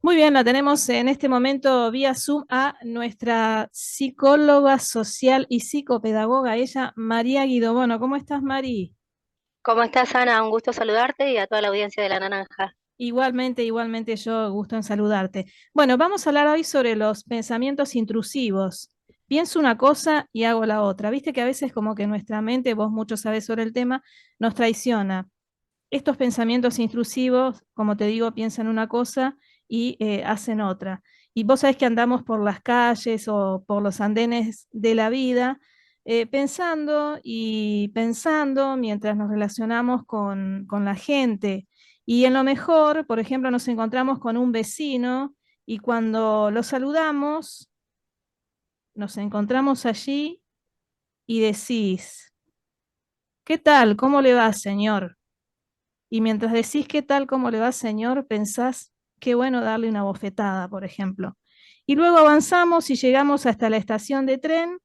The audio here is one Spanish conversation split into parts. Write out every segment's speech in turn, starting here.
Muy bien, la tenemos en este momento vía Zoom a nuestra psicóloga social y psicopedagoga, ella, María Guidobono. ¿Cómo estás, Mari? ¿Cómo estás, Ana? Un gusto saludarte y a toda la audiencia de La Naranja. Igualmente yo gusto en saludarte. Bueno, vamos a hablar hoy sobre los pensamientos intrusivos. Pienso una cosa y hago la otra. Viste que a veces como que nuestra mente, vos mucho sabés sobre el tema, nos traiciona. Estos pensamientos intrusivos, como te digo, piensan una cosa y hacen otra. Y vos sabés que andamos por las calles o por los andenes de la vida pensando y pensando mientras nos relacionamos con la gente. Y en lo mejor, por ejemplo, nos encontramos con un vecino y cuando lo saludamos, nos encontramos allí y decís, ¿qué tal? ¿Cómo le va, señor? Y mientras decís qué tal, cómo le va, señor, pensás qué bueno darle una bofetada, por ejemplo. Y luego avanzamos y llegamos hasta la estación de tren,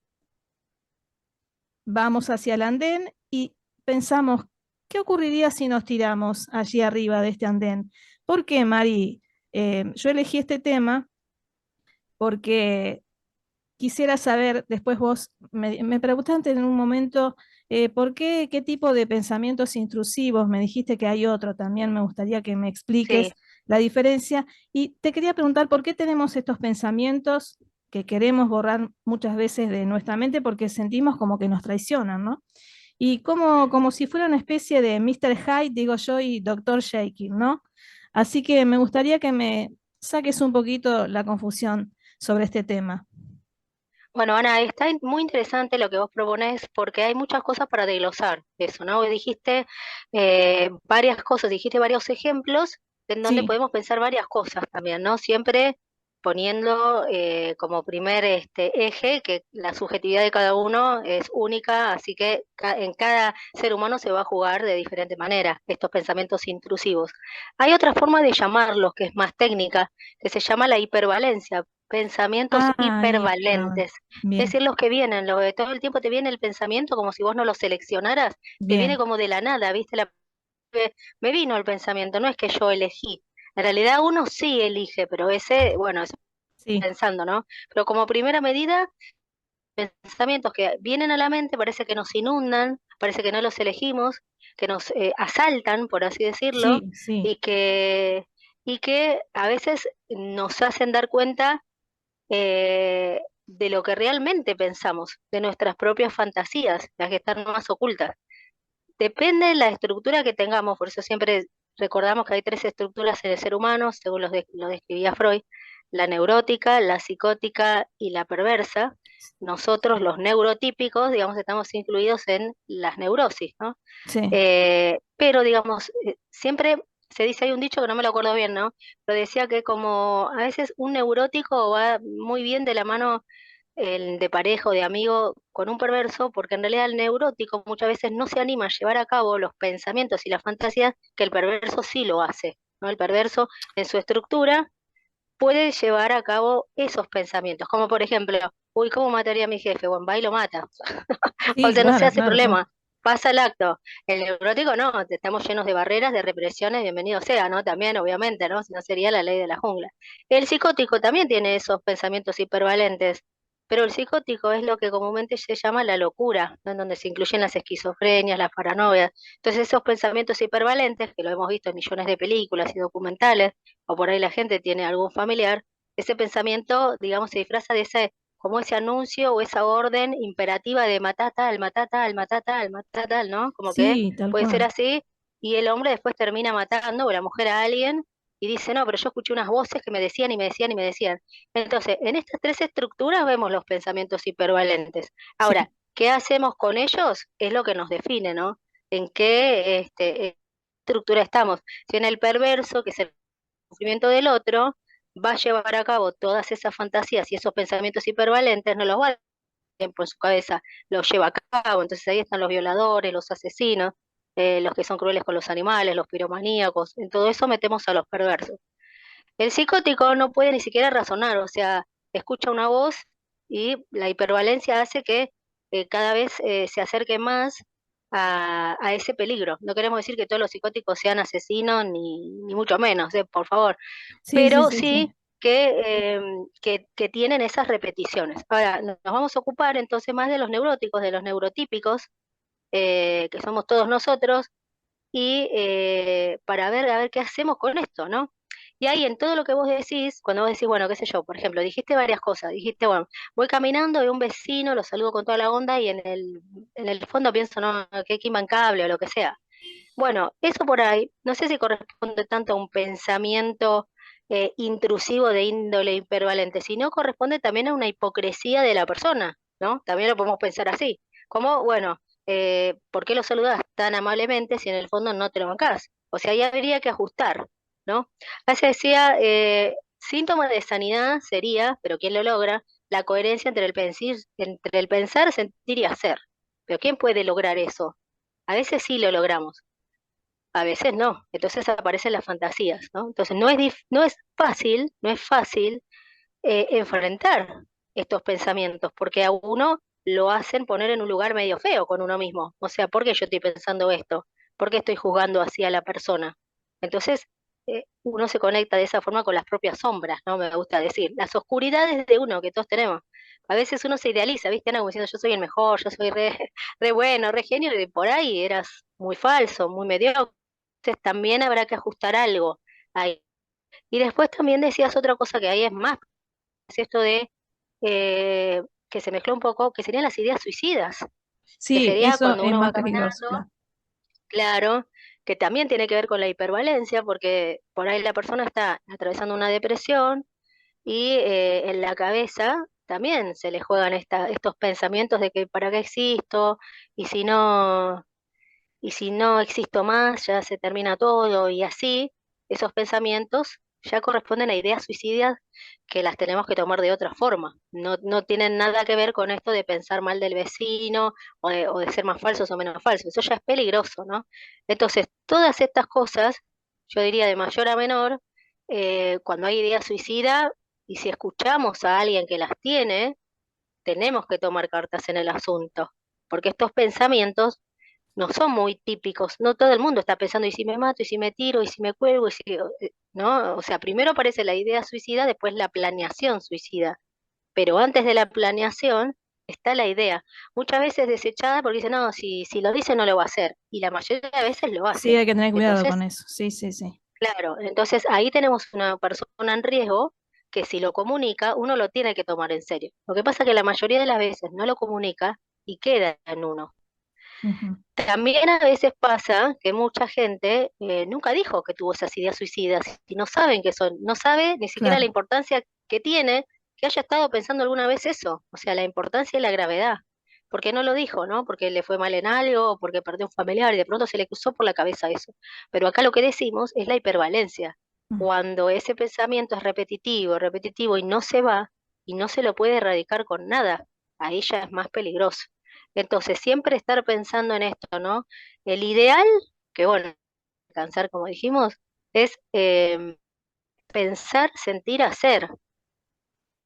vamos hacia el andén y pensamos, ¿qué ocurriría si nos tiramos allí arriba de este andén? ¿Por qué, Mari? Yo elegí este tema porque quisiera saber, después vos me preguntaste en un momento, ¿por qué, qué tipo de pensamientos intrusivos? Me dijiste que hay otro también, me gustaría que me Sí, expliques la diferencia. Y te quería preguntar, ¿por qué tenemos estos pensamientos que queremos borrar muchas veces de nuestra mente porque sentimos como que nos traicionan, ¿no? Y como si fuera una especie de Mr. Hyde, digo yo, y Doctor Jekyll, ¿no? Así que me gustaría que me saques un poquito la confusión sobre este tema. bueno, Ana, está muy interesante lo que vos proponés porque hay muchas cosas para desglosar eso, ¿no? Vos dijiste varias cosas, dijiste varios ejemplos en donde Sí. podemos pensar varias cosas también, ¿no? Siempre poniendo como primer eje que la subjetividad de cada uno es única, así que en cada ser humano se va a jugar de diferente manera estos pensamientos intrusivos. Hay otra forma de llamarlos que es más técnica, que se llama la hipervalencia, pensamientos Ah, ahí está. hipervalentes. Es Bien, decir, los que vienen, lo de todo el tiempo te viene el pensamiento como si vos no lo seleccionaras, te viene bien. como de la nada, ¿viste? Me vino el pensamiento, no es que yo elegí. En realidad uno sí elige, pero ese, bueno, es Sí, pensando, ¿no? Pero como primera medida, pensamientos que vienen a la mente parece que nos inundan, parece que no los elegimos, que nos asaltan, por así decirlo, sí, sí. y que, y que a veces nos hacen dar cuenta de lo que realmente pensamos, de nuestras propias fantasías, las que están más ocultas. Depende de la estructura que tengamos, por eso siempre recordamos que hay tres estructuras en el ser humano, según lo describía Freud, la neurótica, la psicótica y la perversa. Nosotros, los neurotípicos, digamos, estamos incluidos en las neurosis, ¿no? Sí. Pero, digamos, siempre se dice, hay un dicho que no me lo acuerdo bien, ¿no? Pero decía que como a veces un neurótico va muy bien de la mano el de pareja o de amigo con un perverso, porque en realidad el neurótico muchas veces no se anima a llevar a cabo los pensamientos y las fantasías que el perverso sí lo hace, ¿no? El perverso en su estructura puede llevar a cabo esos pensamientos, como por ejemplo, uy, ¿cómo mataría a mi jefe? Bueno, va y lo mata. O Sí, sea, no se claro, hace claro, claro. problema, pasa el acto. El neurótico no, estamos llenos de barreras, de represiones, bienvenido sea, ¿no? También, obviamente, ¿no? Si no sería la ley de la jungla. El psicótico también tiene esos pensamientos hipervalentes, pero el psicótico es lo que comúnmente se llama la locura, ¿no? En donde se incluyen las esquizofrenias, las paranoias. Entonces, esos pensamientos hipervalentes, que lo hemos visto en millones de películas y documentales, o por ahí la gente tiene algún familiar, ese pensamiento, digamos, se disfraza de ese como ese anuncio o esa orden imperativa de matar tal, matar tal, matar tal, matar tal, ¿no? Como que Sí, tal puede ser cual. así y el hombre después termina matando o la mujer a alguien y dice, no, pero yo escuché unas voces que me decían y me decían y me decían. Entonces, en estas tres estructuras vemos los pensamientos hipervalentes. Sí. Ahora, ¿qué hacemos con ellos? Es lo que nos define, ¿no? En qué estructura estamos. Si en el perverso, que es el sufrimiento del otro, va a llevar a cabo todas esas fantasías y esos pensamientos hipervalentes, no los va a tiempo en su cabeza, los lleva a cabo. Entonces ahí están los violadores, los asesinos, los que son crueles con los animales, los piromaníacos. En todo eso metemos a los perversos. El psicótico no puede ni siquiera razonar, o sea, escucha una voz y la hipervalencia hace que cada vez se acerque más a ese peligro. No queremos decir que todos los psicóticos sean asesinos, ni mucho menos, por favor, Sí, sí, pero sí, sí. sí que tienen esas repeticiones. Ahora, nos vamos a ocupar entonces más de los neuróticos, de los neurotípicos, que somos todos nosotros, y para ver a ver qué hacemos con esto, ¿no? Y ahí en todo lo que vos decís, cuando vos decís, bueno, qué sé yo, por ejemplo, dijiste varias cosas, dijiste, bueno, voy caminando, veo un vecino, lo saludo con toda la onda y en el fondo pienso, no, que imbancable o lo que sea. Bueno, eso por ahí, no sé si corresponde tanto a un pensamiento intrusivo de índole hipervalente, sino corresponde también a una hipocresía de la persona, ¿no? También lo podemos pensar así. Como, bueno, ¿por qué lo saludás tan amablemente si en el fondo no te lo bancás? O sea, ahí habría que ajustar, ¿no? A veces decía, síntoma de sanidad sería, pero ¿quién lo logra? La coherencia entre el pensar, sentir y hacer. Pero ¿quién puede lograr eso? A veces sí lo logramos, a veces no, entonces aparecen las fantasías, ¿no? Entonces no es fácil enfrentar estos pensamientos, porque a uno lo hacen poner en un lugar medio feo con uno mismo. O sea, ¿por qué yo estoy pensando esto? ¿Por qué estoy juzgando así a la persona? Entonces, uno se conecta de esa forma con las propias sombras, ¿no? Me gusta decir, las oscuridades de uno que todos tenemos. A veces uno se idealiza, ¿viste? Ana, como diciendo, yo soy el mejor, yo soy re, re bueno, re genio, y por ahí eras muy falso, muy mediocre. Entonces también habrá que ajustar algo ahí. Y después también decías otra cosa que ahí es más, es esto de que se mezcló un poco, que serían las ideas suicidas, que Sí, sería eso cuando es uno más va peligroso, caminando, claro. claro, que también tiene que ver con la hipervalencia, porque por ahí la persona está atravesando una depresión y en la cabeza también se le juegan estos pensamientos de que para qué existo, y si no, y si no existo más, ya se termina todo, y así, esos pensamientos ya corresponden a ideas suicidas que las tenemos que tomar de otra forma. No, no tienen nada que ver con esto de pensar mal del vecino o de ser más falsos o menos falsos. Eso ya es peligroso, ¿no? Entonces, todas estas cosas, yo diría de mayor a menor, cuando hay ideas suicidas, y si escuchamos a alguien que las tiene, tenemos que tomar cartas en el asunto, porque estos pensamientos no son muy típicos. No todo el mundo está pensando, ¿y si me mato? ¿Y si me tiro? ¿Y si me cuelgo? ¿No? O sea, primero aparece la idea suicida, después la planeación suicida. Pero antes de la planeación está la idea. Muchas veces desechada porque dice, no, si lo dice no lo va a hacer. Y la mayoría de veces lo Sí, hace. hay que tener cuidado Entonces, con eso. Sí, sí, sí. claro, entonces ahí tenemos una persona en riesgo que si lo comunica, uno lo tiene que tomar en serio. Lo que pasa es que la mayoría de las veces no lo comunica y queda en uno. Ujú. También a veces pasa que mucha gente nunca dijo que tuvo esas ideas suicidas y no saben qué son, no sabe ni siquiera la Claro. importancia que tiene que haya estado pensando alguna vez eso, o sea, la importancia y la gravedad. Porque no lo dijo, ¿no? Porque le fue mal en algo, o porque perdió un familiar y de pronto se le cruzó por la cabeza eso. Pero acá lo que decimos es la hipervalencia. Mm. Cuando ese pensamiento es repetitivo, repetitivo y no se va y no se lo puede erradicar con nada, ahí ya es más peligroso. Entonces, siempre estar pensando en esto, ¿no? El ideal, que bueno, alcanzar, como dijimos, es pensar, sentir, hacer.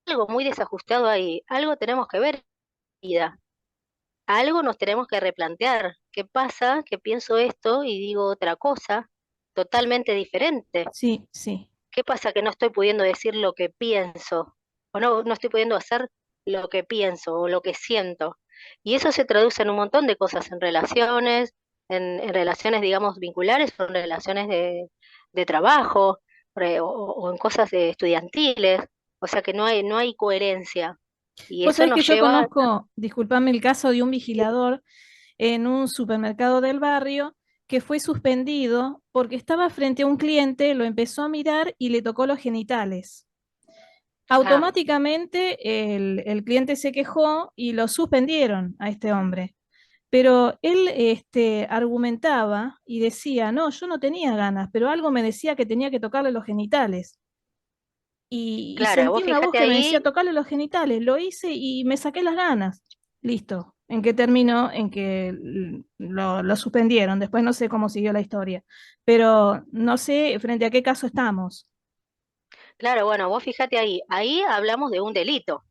Algo muy desajustado ahí, algo tenemos que ver en la vida, algo nos tenemos que replantear. ¿Qué pasa? Que pienso esto y digo otra cosa totalmente diferente. Sí, sí. ¿Qué pasa? Que no estoy pudiendo decir lo que pienso, o no estoy pudiendo hacer lo que pienso o lo que siento. Y eso se traduce en un montón de cosas, en relaciones, digamos, vinculares, o en relaciones de trabajo, o en cosas estudiantiles. O sea que no hay coherencia. Y Vos eso sabés que nos yo lleva, conozco, disculpame, el caso de un vigilador en un supermercado del barrio que fue suspendido porque estaba frente a un cliente, lo empezó a mirar y le tocó los genitales. ah, Automáticamente el cliente se quejó y lo suspendieron a este hombre. Pero él argumentaba y decía, no, yo no tenía ganas, pero algo me decía que tenía que tocarle los genitales. Y claro, sentí vos una voz fíjate que me decía, ahí. tocarle los genitales. Lo hice y me saqué las ganas. Listo. ¿En qué terminó? En que lo suspendieron. Después no sé cómo siguió la historia. Pero no sé frente a qué caso estamos. Claro, bueno, vos fíjate ahí hablamos de un delito,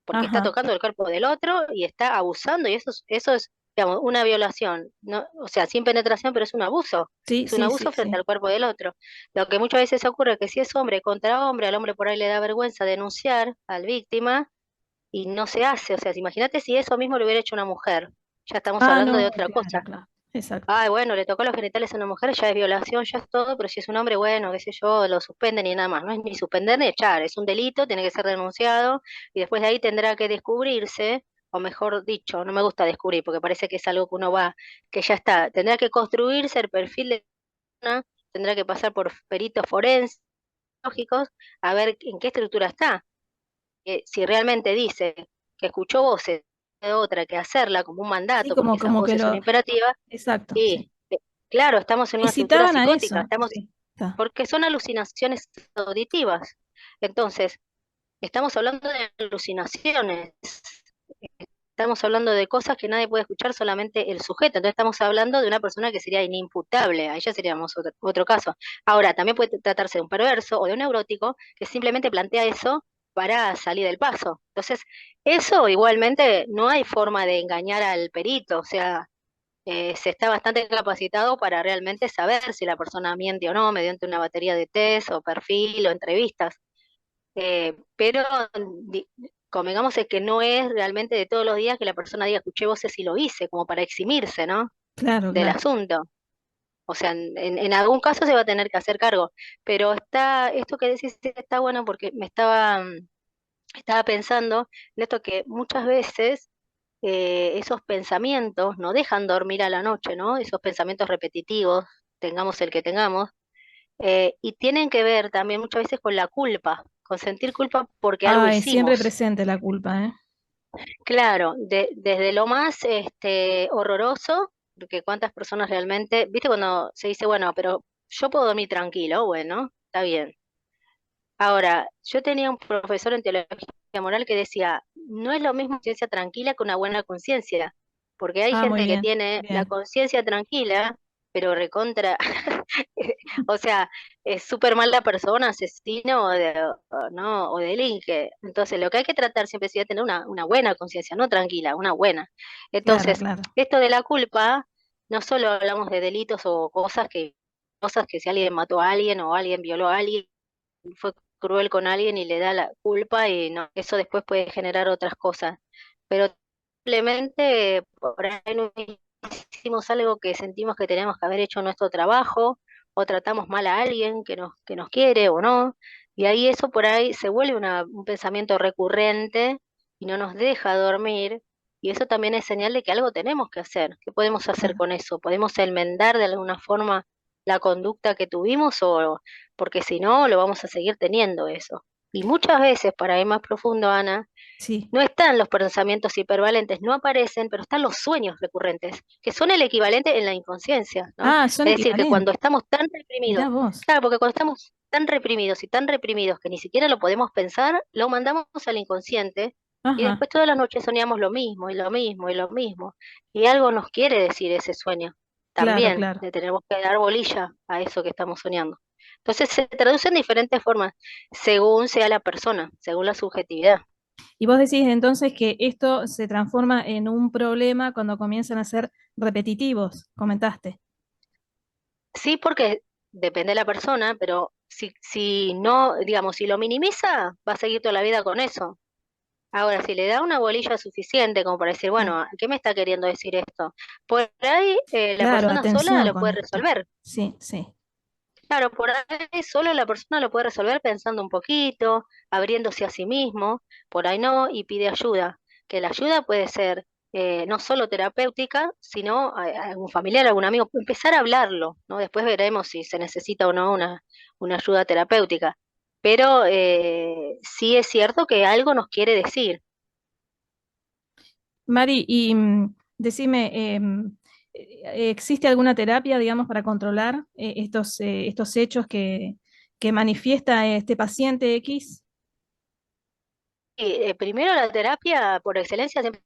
porque está Ajá. tocando el cuerpo del otro y está abusando, y eso es digamos, una violación, no, o sea, sin penetración, pero Sí, es un sí, sí, abuso frente sí. al cuerpo del otro. Lo que muchas veces ocurre es que si es hombre contra hombre, al hombre por ahí le da vergüenza denunciar al víctima y no se hace, o sea, imagínate si eso mismo lo hubiera hecho una mujer, ya estamos Ah, hablando no, de otra claro, cosa. claro. Exacto. Ay, bueno, le tocó los genitales a una mujer, ya es violación, ya es todo, pero si es un hombre, bueno, qué sé yo, lo suspenden y nada más. No es ni suspender ni echar, es un delito, tiene que ser denunciado y después de ahí tendrá que descubrirse, o mejor dicho, no me gusta descubrir porque parece que es algo que uno va, que ya está, tendrá que construirse el perfil de una, tendrá que pasar por peritos forenses, lógicos, a ver en qué estructura está. Si realmente dice que escuchó voces de otra que hacerla como un Sí, mandato, porque como, esas como que voces son lo. imperativas, Exacto, sí. y claro, estamos en una estructura Incitaban a psicótica, eso, estamos, sí. Está. porque son alucinaciones auditivas. Entonces, estamos hablando de alucinaciones, estamos hablando de cosas que nadie puede escuchar, solamente el sujeto. Entonces estamos hablando de una persona que sería inimputable, ahí ya seríamos otro caso. Ahora, también puede tratarse de un perverso o de un neurótico que simplemente plantea eso para salir del paso. Entonces, eso igualmente no hay forma de engañar al perito, o sea, se está bastante capacitado para realmente saber si la persona miente o no mediante una batería de test o perfil o entrevistas. Pero di- convengamos es que no es realmente de todos los días que la persona diga escuché voces y lo hice, como para eximirse, ¿no? Claro, Del claro. asunto. O sea, en algún caso se va a tener que hacer cargo. Pero esto que decís está bueno porque estaba pensando en esto que muchas veces esos pensamientos no dejan dormir a la noche, ¿no? Esos pensamientos repetitivos, tengamos el que tengamos, y tienen que ver también muchas veces con la culpa, con sentir culpa porque algo Ay, siempre hicimos. presente la culpa, ¿eh? Claro, desde lo más horroroso, porque cuántas personas realmente, viste cuando se dice, bueno, pero yo puedo dormir tranquilo, bueno, está bien. Ahora, yo tenía un profesor en teología moral que decía, no es lo mismo conciencia tranquila que una buena conciencia, porque hay Ah, muy gente que bien, tiene la bien. conciencia tranquila, pero recontra, o sea, es súper mala persona, asesino ¿no? O delinque. Entonces, lo que hay que tratar siempre es de tener una buena conciencia, no tranquila, una buena. Claro, Entonces, claro. esto de la culpa, no solo hablamos de delitos o cosas que si alguien mató a alguien o alguien violó a alguien, fue cruel con alguien y le da la culpa y no, eso después puede generar otras cosas. Pero simplemente por ahí no hicimos algo que sentimos que tenemos que haber hecho nuestro trabajo, o tratamos mal a alguien que nos quiere o no, y ahí eso por ahí se vuelve un pensamiento recurrente y no nos deja dormir, y eso también es señal de que algo tenemos que hacer. ¿Qué podemos hacer Claro. con eso? ¿Podemos enmendar de alguna forma la conducta que tuvimos o porque si no, lo vamos a seguir teniendo eso? Y muchas veces, para ir más profundo, Ana, Sí. no están los pensamientos hipervalentes, no aparecen, pero están los sueños recurrentes, que son el equivalente en la inconsciencia, ¿no? Ah, son Es decir, que cuando equivalentes. estamos tan Mirá reprimidos, vos. claro, porque cuando estamos tan reprimidos y tan reprimidos que ni siquiera lo podemos pensar, lo mandamos al inconsciente y Ajá. después todas las noches soñamos lo mismo y lo mismo y lo mismo. Y algo nos quiere decir ese sueño. Claro, También claro. le tenemos que dar bolilla a eso que estamos soñando. Entonces se traduce en diferentes formas, según sea la persona, según la subjetividad. Y vos decís entonces que esto se transforma en un problema cuando comienzan a ser repetitivos, comentaste. Sí, porque depende de la persona, pero si no, digamos, si lo minimiza, va a seguir toda la vida con eso. Ahora, si le da una bolilla suficiente como para decir, Sí. bueno, ¿qué me está queriendo decir esto? Por ahí la Claro, persona sola atención lo con puede esto. resolver. Sí, sí. Claro, por ahí solo la persona lo puede resolver pensando un poquito, abriéndose a sí mismo, por ahí no, y pide ayuda. Que la ayuda puede ser no solo terapéutica, sino a algún familiar, algún amigo, empezar a hablarlo, ¿no? Después veremos si se necesita o no una ayuda terapéutica. Pero sí es cierto que algo nos quiere decir. Mari, y decime, ¿existe alguna terapia, digamos, para controlar estos hechos que manifiesta este paciente X? Y, primero la terapia por excelencia siempre.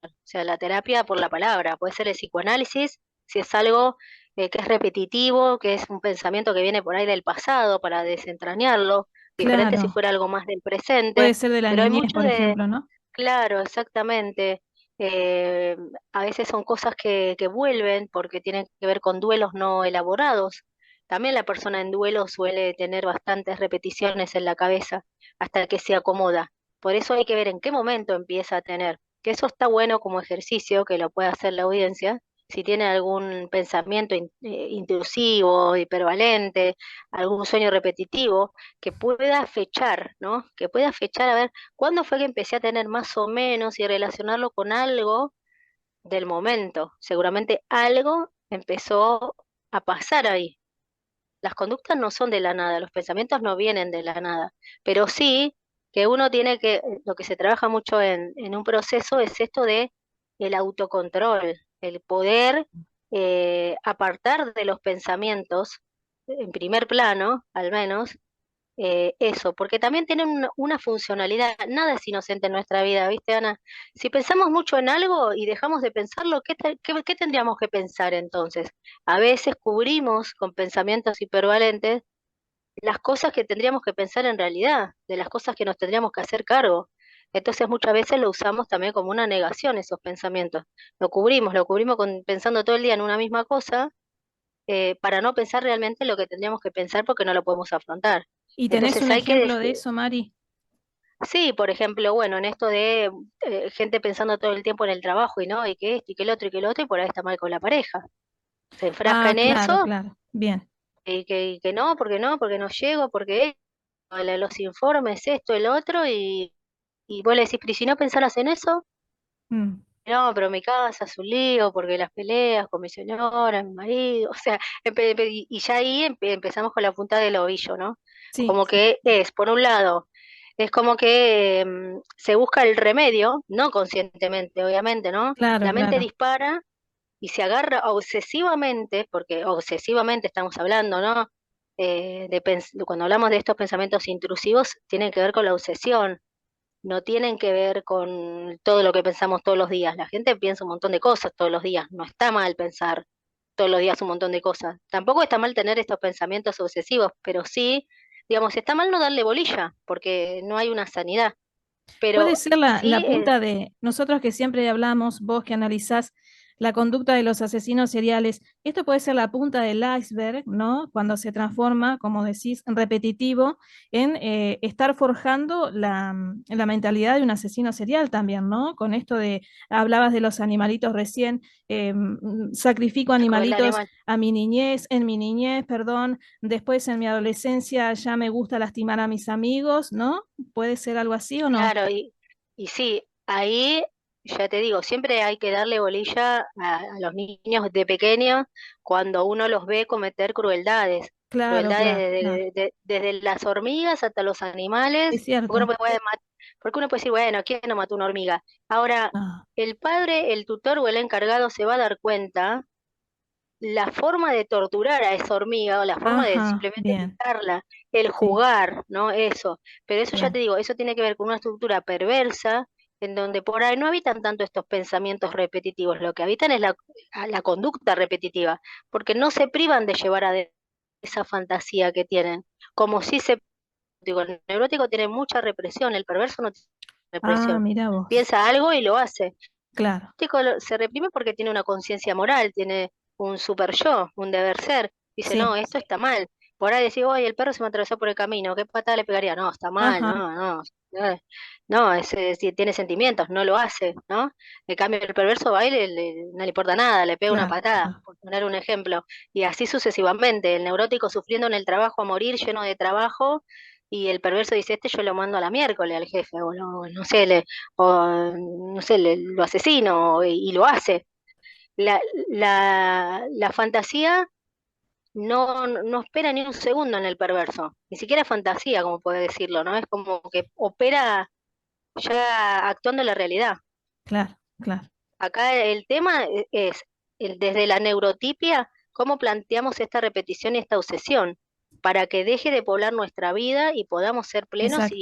O sea, la terapia por la palabra, puede ser el psicoanálisis, si es algo que es repetitivo, que es un pensamiento que viene por ahí del pasado para desentrañarlo, diferente si Claro, fuera algo más del puede presente, ser de la pero hay niñez, mucho por ejemplo, ¿no? claro, exactamente, eh, a veces son cosas que vuelven porque tienen que ver con duelos no elaborados. También la persona en duelo suele tener bastantes repeticiones en la cabeza hasta que se acomoda. Por eso hay que ver en qué momento empieza a tener, que eso está bueno como ejercicio, que lo puede hacer la audiencia, si tiene algún pensamiento intrusivo, hipervalente, algún sueño repetitivo, que pueda fechar, ¿no? Que pueda fechar a ver cuándo fue que empecé a tener más o menos y relacionarlo con algo del momento. Seguramente algo empezó a pasar ahí. Las conductas no son de la nada, los pensamientos no vienen de la nada, pero sí que uno tiene que, lo que se trabaja mucho en un proceso es esto de el autocontrol, el poder apartar de los pensamientos, en primer plano, al menos, eso, porque también tienen una funcionalidad, nada es inocente en nuestra vida, ¿viste, Ana? Si pensamos mucho en algo y dejamos de pensarlo, ¿qué tendríamos que pensar entonces? A veces cubrimos con pensamientos hipervalentes las cosas que tendríamos que pensar en realidad, de las cosas que nos tendríamos que hacer cargo. Entonces muchas veces lo usamos también como una negación, esos pensamientos. Lo cubrimos pensando todo el día en una misma cosa, para no pensar realmente lo que tendríamos que pensar porque no lo podemos afrontar. ¿Y tenés Entonces un hay que ejemplo de eso, Mari? sí, por ejemplo, bueno, en esto de gente pensando todo el tiempo en el trabajo y no, y que esto, y que el otro, y que el otro, y por ahí está mal con la pareja. Se enfrasca Ah, en claro, eso, claro. Bien. y que no, porque no llego, porque los informes, esto, el otro, y vos le decís, pero ¿y si no pensaras en eso? Mm, No, pero mi casa es un lío, porque las peleas con mi señora, mi marido, o sea, y ya ahí empezamos con la punta del ovillo, ¿no? sí, Como sí, que es, por un lado, es como que se busca el remedio, no conscientemente, obviamente, ¿no? claro, La mente claro. dispara y se agarra obsesivamente, porque obsesivamente estamos hablando, ¿no? Cuando hablamos de estos pensamientos intrusivos, tienen que ver con la obsesión, no tienen que ver con todo lo que pensamos todos los días. La gente piensa un montón de cosas todos los días, no está mal pensar todos los días un montón de cosas. Tampoco está mal tener estos pensamientos obsesivos, pero sí, digamos, está mal no darle bolilla, porque no hay una sanidad. Puede Pero ser la sí, punta de nosotros que siempre hablamos, vos que analizás la conducta de los asesinos seriales, esto puede ser la punta del iceberg, ¿no? Cuando se transforma, como decís, en repetitivo, en estar forjando la mentalidad de un asesino serial también, ¿no? Con esto de, hablabas de los animalitos recién, sacrifico con el animalitos animal. a mi niñez, en mi niñez, perdón, después en mi adolescencia ya me gusta lastimar a mis amigos, ¿no? ¿Puede ser algo así o no? Claro, y sí, ahí ya te digo, siempre hay que darle bolilla a los niños de pequeños cuando uno los ve cometer crueldades, Claro, crueldades claro, claro. desde las hormigas hasta los animales, Es porque cierto. porque uno puede decir, bueno, ¿quién no mató una hormiga? Ahora, Ah, el padre, el tutor o el encargado se va a dar cuenta la forma de torturar a esa hormiga o la forma de ajá, simplemente bien, picarla, el sí, jugar, ¿no? Eso. Pero eso ya te bien, digo, eso tiene que ver con una estructura perversa en donde por ahí no habitan tanto estos pensamientos repetitivos, lo que habitan es la conducta repetitiva, porque no se privan de llevar a esa fantasía que tienen, como si digo, el neurótico tiene mucha represión, el perverso no tiene ah, represión, mira vos, piensa algo y lo hace claro, chico se reprime porque tiene una conciencia moral, tiene un super yo, un deber ser. Dice, no, sí, esto está mal. Por ahí decir, oye, el perro se me atravesó por el camino, ¿qué patada le pegaría? No, está mal, ajá, no. No, si tiene sentimientos, no lo hace, ¿no? En cambio, el perverso va y no le importa nada, le pega una claro, patada, claro, por poner un ejemplo. Y así sucesivamente, el neurótico sufriendo en el trabajo a morir, lleno de trabajo, y el perverso dice, este yo lo mando a la miércoles al jefe, o no sé, no sé, lo asesino y lo hace. La fantasía no espera ni un segundo en el perverso, ni siquiera fantasía, como puede decirlo, ¿no? Es como que opera ya actuando en la realidad. claro, claro, Acá el tema es, desde la neurotipia, cómo planteamos esta repetición y esta obsesión para que deje de poblar nuestra vida y podamos ser plenos exacto,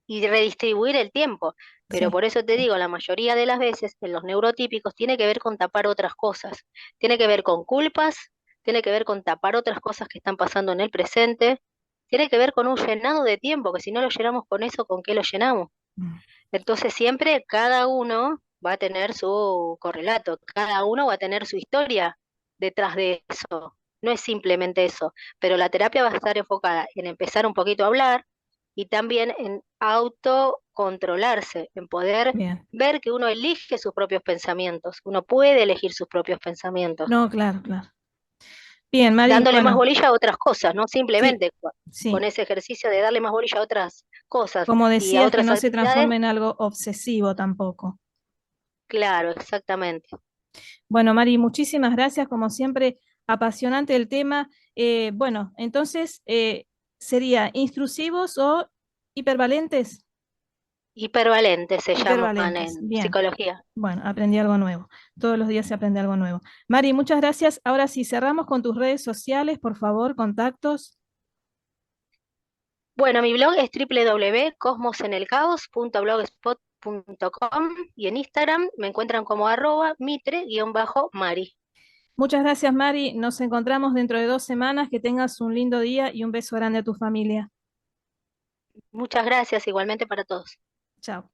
y redistribuir el tiempo. Pero sí, por eso te digo, la mayoría de las veces en los neurotípicos tiene que ver con tapar otras cosas, tiene que ver con culpas, tiene que ver con tapar otras cosas que están pasando en el presente, tiene que ver con un llenado de tiempo, que si no lo llenamos con eso, ¿con qué lo llenamos? mm, Entonces siempre cada uno va a tener su correlato, cada uno va a tener su historia detrás de eso. No es simplemente eso, pero la terapia va a estar enfocada en empezar un poquito a hablar y también en autocontrolarse, en poder Bien. ver que uno elige sus propios pensamientos, uno puede elegir sus propios pensamientos, No, claro, claro. Bien, Mari, dándole más bueno, bolilla a otras cosas, no sí, simplemente con sí. ese ejercicio de darle más bolilla a otras cosas Como y a decías, que otras no se actividades. transforme en algo obsesivo tampoco. Claro, exactamente. Bueno, Mari, muchísimas gracias, como siempre, apasionante el tema. Bueno, entonces, ¿sería intrusivos o hipervalentes? Hipervalentes se llaman Hipervalentes, en bien. psicología. Bueno, aprendí algo nuevo. Todos los días se aprende algo nuevo. Mari, muchas gracias. Ahora sí, cerramos con tus redes sociales, por favor, contactos. Bueno, mi blog es www.cosmosenelcaos.blogspot.com y en Instagram me encuentran como @mitre_mari. Muchas gracias, Mari. Nos encontramos dentro de 2 semanas. Que tengas un lindo día y un beso grande a tu familia. Muchas gracias igualmente para todos. Chao.